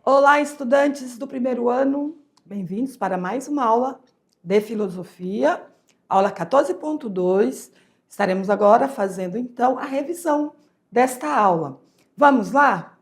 Olá, estudantes do primeiro ano, bem-vindos para mais uma aula de filosofia, aula 14.2. Estaremos agora fazendo, então, a revisão desta aula. Vamos lá?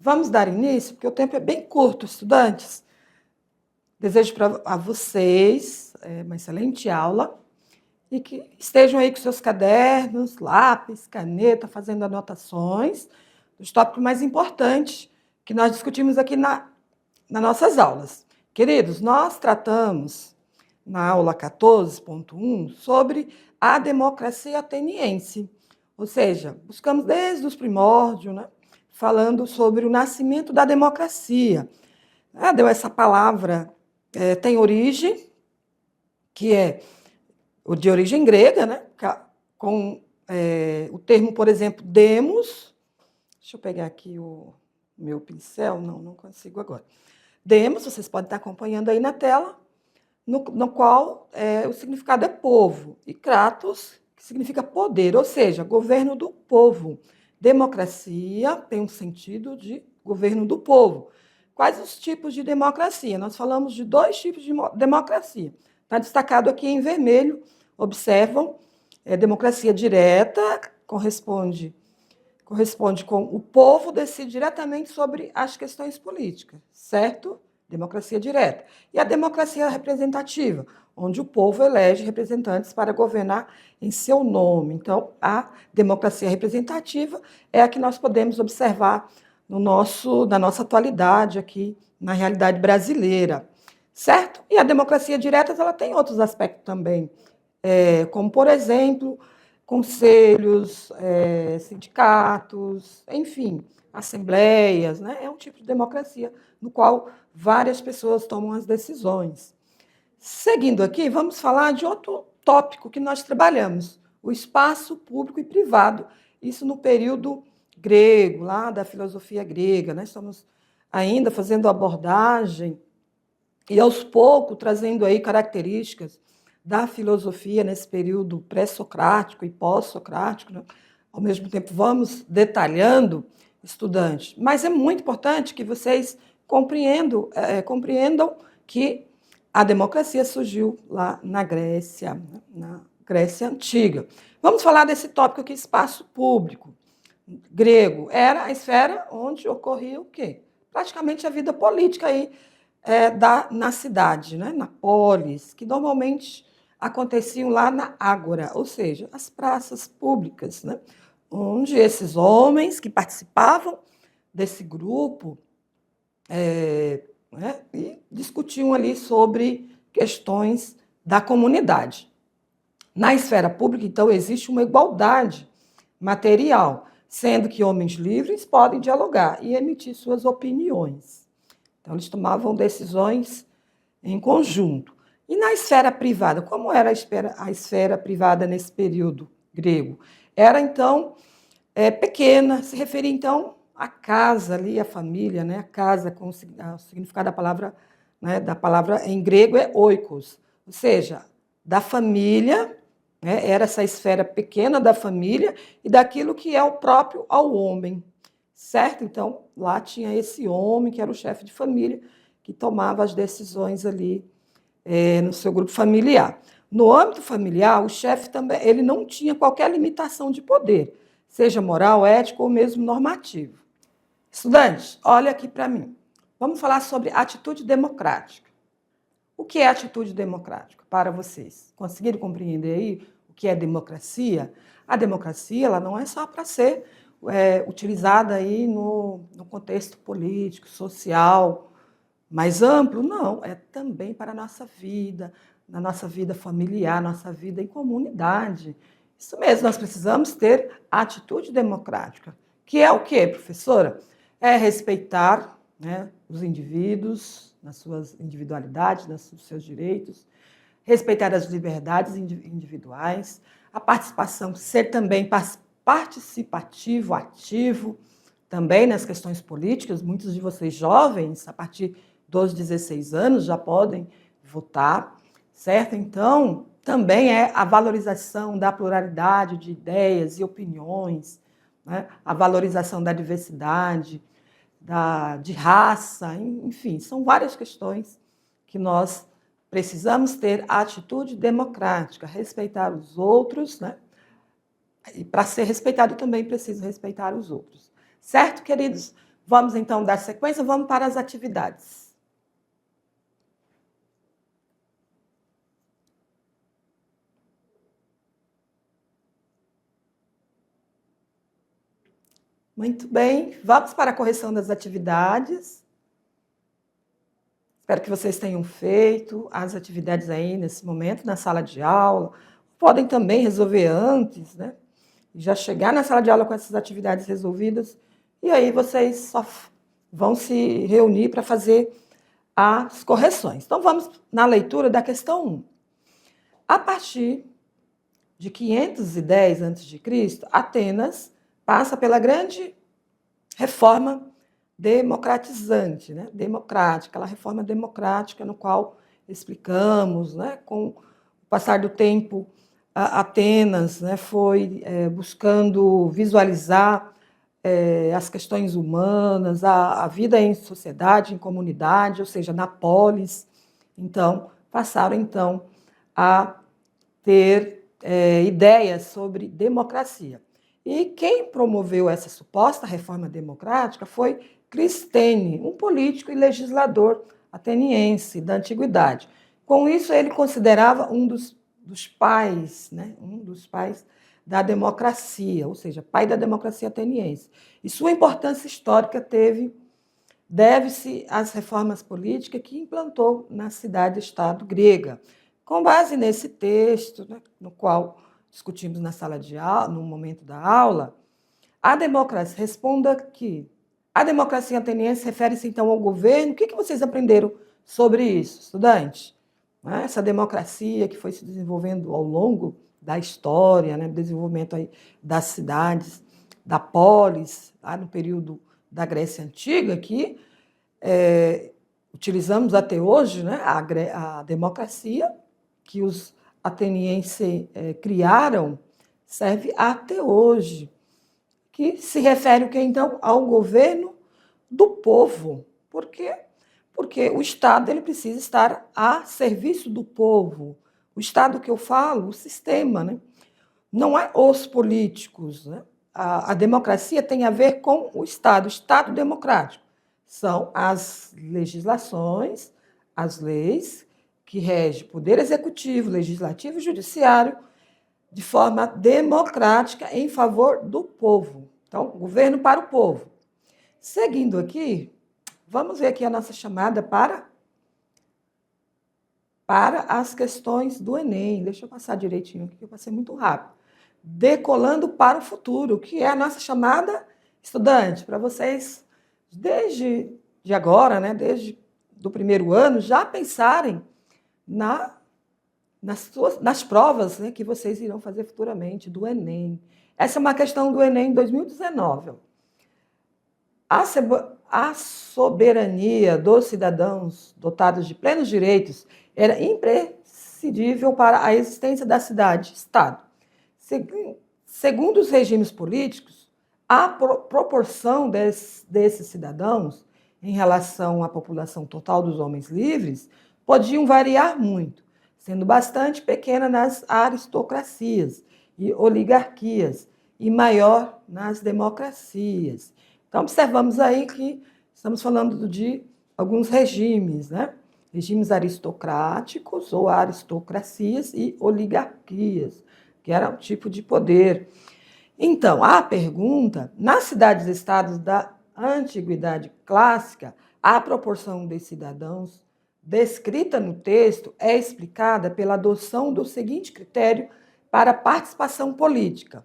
Vamos dar início, porque o tempo é bem curto, estudantes. Desejo a vocês uma excelente aula e que estejam aí com seus cadernos, lápis, caneta, fazendo anotações dos tópicos mais importantes que nós discutimos aqui nas nossas aulas. Queridos, nós tratamos na aula 14.1 sobre a democracia ateniense, ou seja, buscamos desde os primórdios, né, falando sobre o nascimento da democracia. Deu essa palavra, tem origem, que é de origem grega, né, com o termo, por exemplo, demos. Deixa eu pegar aqui o meu pincel, não consigo agora. Demos, vocês podem estar acompanhando aí na tela, no qual o significado é povo, e kratos, que significa poder, ou seja, governo do povo. Democracia tem um sentido de governo do povo. Quais os tipos de democracia? Nós falamos de 2 tipos de democracia. Está destacado aqui em vermelho, observam, democracia direta, corresponde com o povo decide diretamente sobre as questões políticas, certo? Democracia direta. E a democracia representativa, onde o povo elege representantes para governar em seu nome. Então, a democracia representativa é a que nós podemos observar na nossa atualidade aqui, na realidade brasileira, certo? E a democracia direta ela tem outros aspectos também, como, por exemplo, conselhos, sindicatos, enfim, assembleias, né? É um tipo de democracia no qual várias pessoas tomam as decisões. Seguindo aqui, vamos falar de outro tópico que nós trabalhamos, o espaço público e privado, isso no período grego, lá da filosofia grega. Nós estamos ainda fazendo abordagem e, aos poucos, trazendo aí características da filosofia nesse período pré-socrático e pós-socrático, né? Ao mesmo tempo, vamos detalhando, estudantes. Mas é muito importante que vocês compreendam que a democracia surgiu lá na Grécia Antiga. Vamos falar desse tópico aqui, espaço público. Grego era a esfera onde ocorria o quê? Praticamente a vida política aí, na cidade, né? Na polis, que normalmente aconteciam lá na ágora, ou seja, as praças públicas, né? Onde esses homens que participavam desse grupo e discutiam ali sobre questões da comunidade. Na esfera pública, então, existe uma igualdade material, sendo que homens livres podem dialogar e emitir suas opiniões. Então, eles tomavam decisões em conjunto. E na esfera privada, como era a esfera privada nesse período grego? Era, então, pequena, se referia, então, à casa ali, à família, né? A casa, com o significado da palavra, né? Da palavra em grego é oikos, ou seja, da família, né? Era essa esfera pequena da família e daquilo que é o próprio ao homem, certo? Então, lá tinha esse homem que era o chefe de família, que tomava as decisões ali no seu grupo familiar. No âmbito familiar, o chefe também ele não tinha qualquer limitação de poder, seja moral, ético ou mesmo normativo. Estudantes, olha aqui para mim. Vamos falar sobre atitude democrática. O que é atitude democrática para vocês? Conseguiram compreender aí o que é democracia? A democracia ela não é só para ser utilizada aí no contexto político, social, mais amplo, não, é também para a nossa vida, na nossa vida familiar, nossa vida em comunidade. Isso mesmo, nós precisamos ter atitude democrática, que é o quê, professora? É respeitar, né, os indivíduos, nas suas individualidades, nos seus direitos, respeitar as liberdades individuais, a participação, ser também participativo, ativo, também nas questões políticas. Muitos de vocês jovens, a partir dos 16 anos, já podem votar, certo? Então, também é a valorização da pluralidade de ideias e opiniões, né? A valorização da diversidade, de raça, enfim, são várias questões que nós precisamos ter a atitude democrática, respeitar os outros, né? E para ser respeitado também preciso respeitar os outros. Certo, queridos? Vamos então dar sequência, vamos para as atividades. Muito bem, vamos para a correção das atividades. Espero que vocês tenham feito as atividades aí nesse momento, na sala de aula. Podem também resolver antes, né? Já chegar na sala de aula com essas atividades resolvidas, e aí vocês só vão se reunir para fazer as correções. Então, vamos na leitura da questão 1. A partir de 510 a.C., Atenas passa pela grande reforma democratizante, né? Democrática, aquela reforma democrática no qual explicamos, né? Com o passar do tempo, Atenas, né, foi buscando visualizar as questões humanas, a vida em sociedade, em comunidade, ou seja, na polis. Então, passaram então a ter ideias sobre democracia. E quem promoveu essa suposta reforma democrática foi Clisténio, um político e legislador ateniense da antiguidade. Com isso, ele considerava um dos pais, né, um dos pais da democracia, ou seja, pai da democracia ateniense. E sua importância histórica deve-se às reformas políticas que implantou na cidade-estado grega. Com base nesse texto, né, no qual discutimos na sala de aula, no momento da aula, a democracia, responda que a democracia ateniense refere-se então ao governo. O que vocês aprenderam sobre isso, estudantes? Essa democracia que foi se desenvolvendo ao longo da história, né, desenvolvimento aí das cidades, da polis, lá no período da Grécia Antiga, que utilizamos até hoje, né, a democracia que os atenienses criaram, serve até hoje, que se refere o que então ao governo do povo. Por quê? Porque o Estado ele precisa estar a serviço do povo. O Estado que eu falo, o sistema, né? Não é os políticos. Né? A democracia tem a ver com o Estado democrático. São as legislações, as leis que regem o poder executivo, legislativo e judiciário de forma democrática em favor do povo. Então, governo para o povo. Seguindo aqui, vamos ver aqui a nossa chamada para as questões do Enem. Deixa eu passar direitinho aqui, que eu passei muito rápido. Decolando para o futuro, que é a nossa chamada, estudante, para vocês, desde agora, né, desde do primeiro ano, já pensarem nas provas, né, que vocês irão fazer futuramente, do Enem. Essa é uma questão do Enem 2019. A soberania dos cidadãos dotados de plenos direitos era imprescindível para a existência da cidade-estado. Segundo os regimes políticos, a proporção desses cidadãos em relação à população total dos homens livres podiam variar muito, sendo bastante pequena nas aristocracias e oligarquias e maior nas democracias. Então, observamos aí que estamos falando de alguns regimes, né? Regimes aristocráticos ou aristocracias e oligarquias, que era um tipo de poder. Então, a pergunta, nas cidades-estados da antiguidade clássica, a proporção de cidadãos descrita no texto é explicada pela adoção do seguinte critério para a participação política.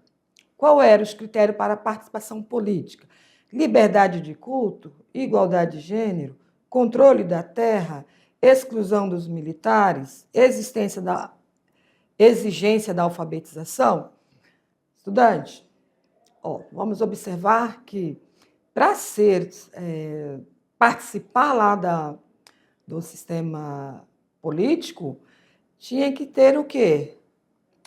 Qual era o critério para a participação política? Liberdade de culto, igualdade de gênero, controle da terra, exclusão dos militares, exigência da alfabetização. Estudante, vamos observar que para participar lá do sistema político, tinha que ter o quê?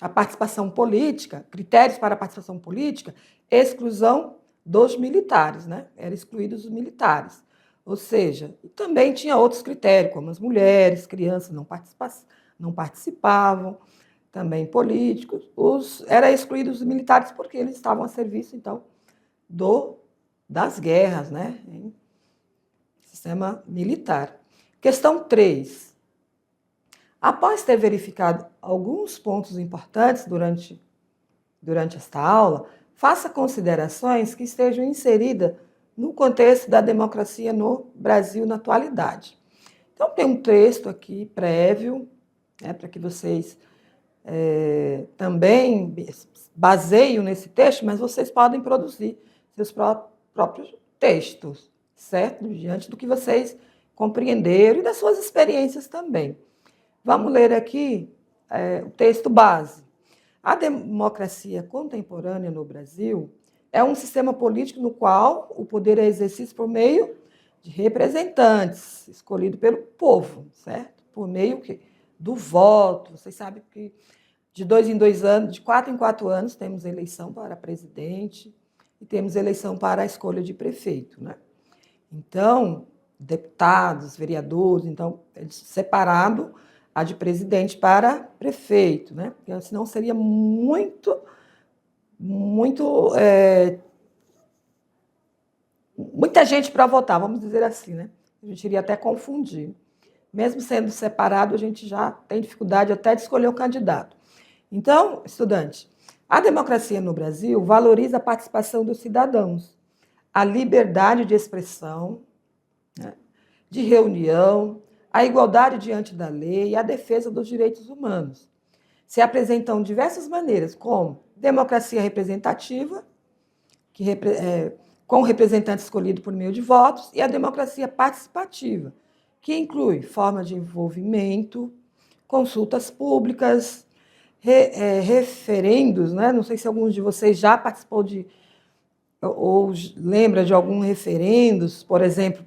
a participação política, critérios para a participação política, exclusão dos militares, né? Eram excluídos os militares. Ou seja, também tinha outros critérios, como as mulheres, crianças não participavam, também políticos. Era excluídos os militares porque eles estavam a serviço, então, das guerras, né? Em sistema militar. Questão 3. Após ter verificado alguns pontos importantes durante esta aula, faça considerações que estejam inseridas no contexto da democracia no Brasil na atualidade. Então, tem um texto aqui prévio, né, para que vocês também baseiem nesse texto, mas vocês podem produzir seus próprios textos, certo? Diante do que vocês compreenderam e das suas experiências também. Vamos ler aqui o texto base. A democracia contemporânea no Brasil é um sistema político no qual o poder é exercido por meio de representantes, escolhido pelo povo, certo? Por meio do voto. Vocês sabem que de 2 em 2 anos, de 4 em 4 anos, temos eleição para presidente e temos eleição para a escolha de prefeito, né? Então, deputados, vereadores, então, separado a de presidente para prefeito, né? Porque senão seria muita gente para votar, vamos dizer assim, né? A gente iria até confundir. Mesmo sendo separado, a gente já tem dificuldade até de escolher o candidato. Então, estudante, a democracia no Brasil valoriza a participação dos cidadãos, a liberdade de expressão, né, de reunião, a igualdade diante da lei e a defesa dos direitos humanos. Se apresentam diversas maneiras, como democracia representativa, com representante escolhido por meio de votos, e a democracia participativa, que inclui forma de envolvimento, consultas públicas, referendos, né? Não sei se alguns de vocês já participou ou lembra de algum referendos, por exemplo,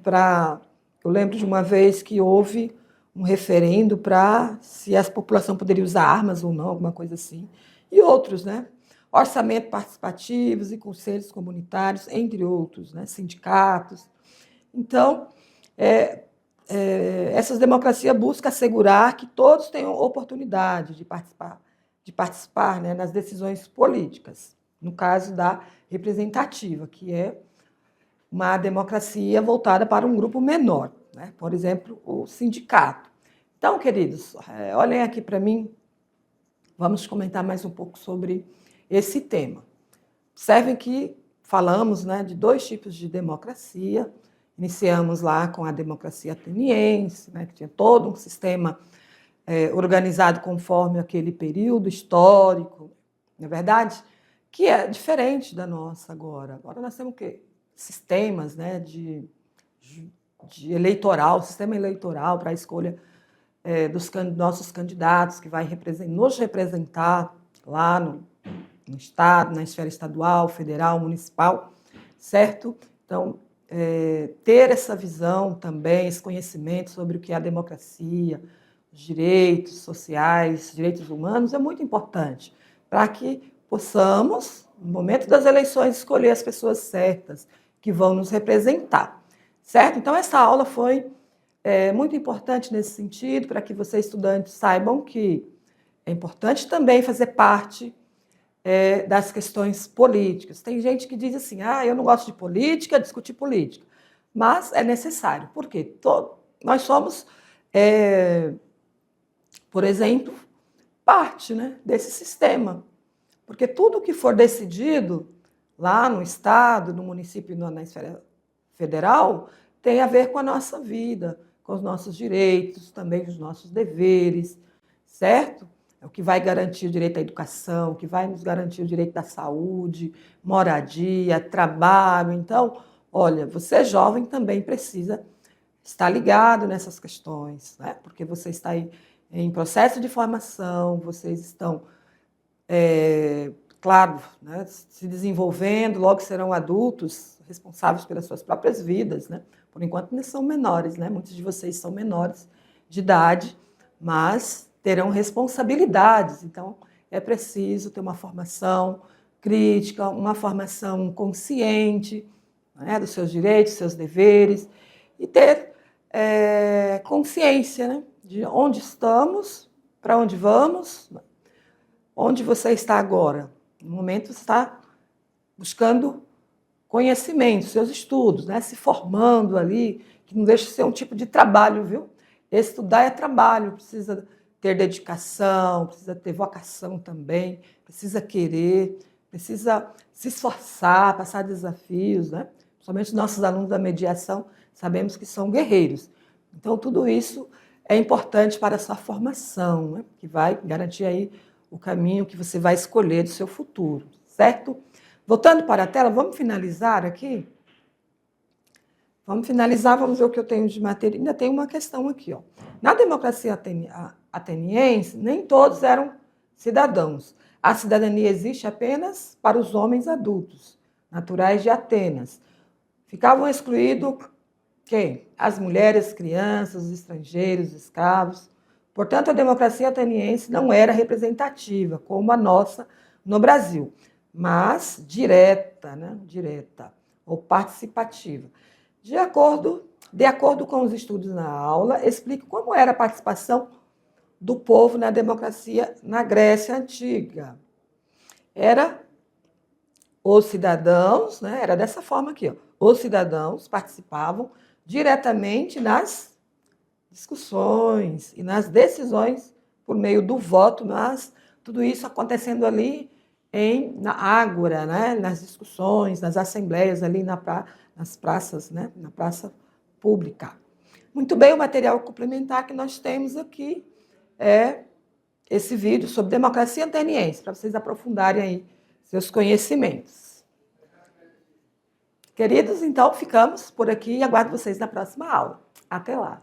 eu lembro de uma vez que houve um referendo para se a população poderia usar armas ou não, alguma coisa assim, e outros, né? Orçamento participativos e conselhos comunitários, entre outros, né? Sindicatos. Então, essas democracias buscam assegurar que todos tenham oportunidade de participar, né, nas decisões políticas, no caso da representativa, que é uma democracia voltada para um grupo menor, né? Por exemplo, o sindicato. Então, queridos, olhem aqui para mim, vamos comentar mais um pouco sobre esse tema. Observem que falamos, né, de 2 tipos de democracia. Iniciamos lá com a democracia ateniense, né, que tinha todo um sistema organizado conforme aquele período histórico, não é verdade? Que é diferente da nossa agora. Agora nós temos o quê? Sistemas, né, de eleitoral, sistema eleitoral para a escolha dos nossos candidatos, que vai nos representar lá no Estado, na esfera estadual, federal, municipal, certo? Então, ter essa visão também, esse conhecimento sobre o que é a democracia, os direitos sociais, direitos humanos, é muito importante para que possamos, no momento das eleições, escolher as pessoas certas que vão nos representar, certo? Então, essa aula foi muito importante nesse sentido, para que vocês, estudantes, saibam que é importante também fazer parte das questões políticas. Tem gente que diz assim, eu não gosto de política, discutir política, mas é necessário, porque nós somos, por exemplo, parte, né, desse sistema, porque tudo que for decidido lá no Estado, no município e na esfera federal tem a ver com a nossa vida, com os nossos direitos, também os nossos deveres, certo? É o que vai garantir o direito à educação, o que vai nos garantir o direito da saúde, moradia, trabalho. Então, olha, você jovem também precisa estar ligado nessas questões, né? Porque você está aí em processo de formação, vocês estão, claro, né, se desenvolvendo, logo serão adultos responsáveis pelas suas próprias vidas, né? Por enquanto, ainda são menores, né? Muitos de vocês são menores de idade, mas terão responsabilidades. Então, é preciso ter uma formação crítica, uma formação consciente, né, dos seus direitos, seus deveres, e ter consciência, né, de onde estamos, para onde vamos, onde você está agora. No momento você está buscando conhecimento, seus estudos, né, se formando ali, que não deixa de ser um tipo de trabalho, viu? Estudar é trabalho, precisa ter dedicação, precisa ter vocação também, precisa querer, precisa se esforçar, passar desafios, né? Principalmente os nossos alunos da mediação, sabemos que são guerreiros. Então, tudo isso é importante para a sua formação, né? Que vai garantir aí o caminho que você vai escolher do seu futuro, certo? Voltando para a tela, vamos finalizar aqui? Vamos finalizar, vamos ver o que eu tenho de matéria. Ainda tem uma questão aqui, ó. Na democracia ateniense, nem todos eram cidadãos. A cidadania existe apenas para os homens adultos, naturais de Atenas. Ficavam excluídos quem? As mulheres, crianças, os estrangeiros, os escravos. Portanto, a democracia ateniense não era representativa, como a nossa no Brasil, mas direta, né? Direta ou participativa. De acordo com os estudos na aula, explico como era a participação do povo na democracia na Grécia Antiga. Era os cidadãos, né? Era dessa forma aqui, ó. Os cidadãos participavam diretamente nas discussões e nas decisões por meio do voto, mas tudo isso acontecendo ali na ágora, né? Nas discussões, nas assembleias ali nas praças, né? Na praça pública. Muito bem, o material complementar que nós temos aqui é esse vídeo sobre democracia ateniense, para vocês aprofundarem aí seus conhecimentos. Queridos, então ficamos por aqui e aguardo vocês na próxima aula. Até lá!